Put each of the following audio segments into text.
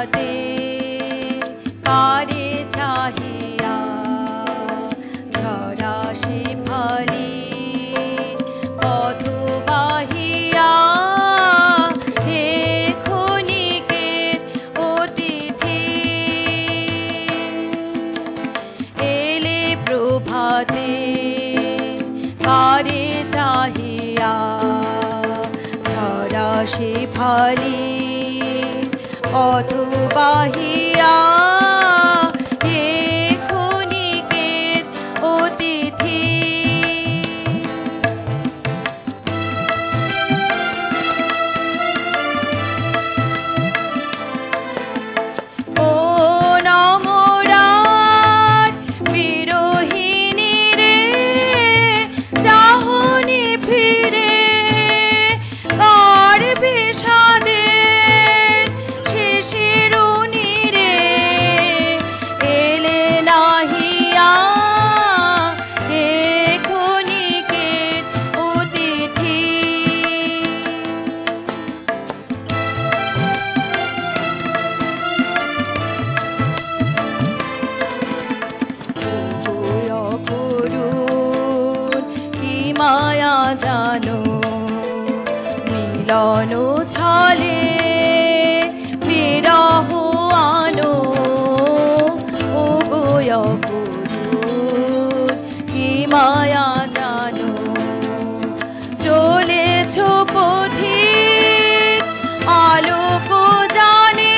প্রভাতে কারে চাহিয়া ঝরা শেফালি পথ বাহিয়া হে ক্ষণিকের অতিথি এলে প্রভাতে কারে চাহিয়া ঝরা শেফালি পথ বাহিয়া হে ক্ষণিকের অতিথি ও নমরার বিরোহিনী রে চাহনি ফিরে কার বিষাদের শিশিরুনি রে এলে নাহিয়া হে ক্ষণিকের অতিথি অপরূপ কি মায়া জানো মিলন ছলে বিরহ আনো ও গো অপরূপ কি মায়া জানো চলেছ পথিক আলোক জানে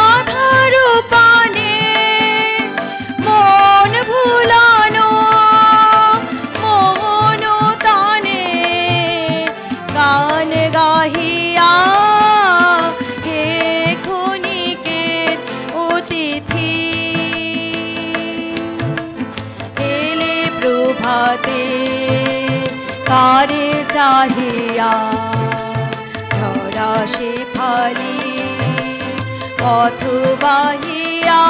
আধার পানে মন ভুলানো মোহন তানে গান গাহিয়া হে ক্ষণিকের অতিথি এলে প্রভাতে কারে চাহিয়া ঝরা শেফালি পথ বাহিয়া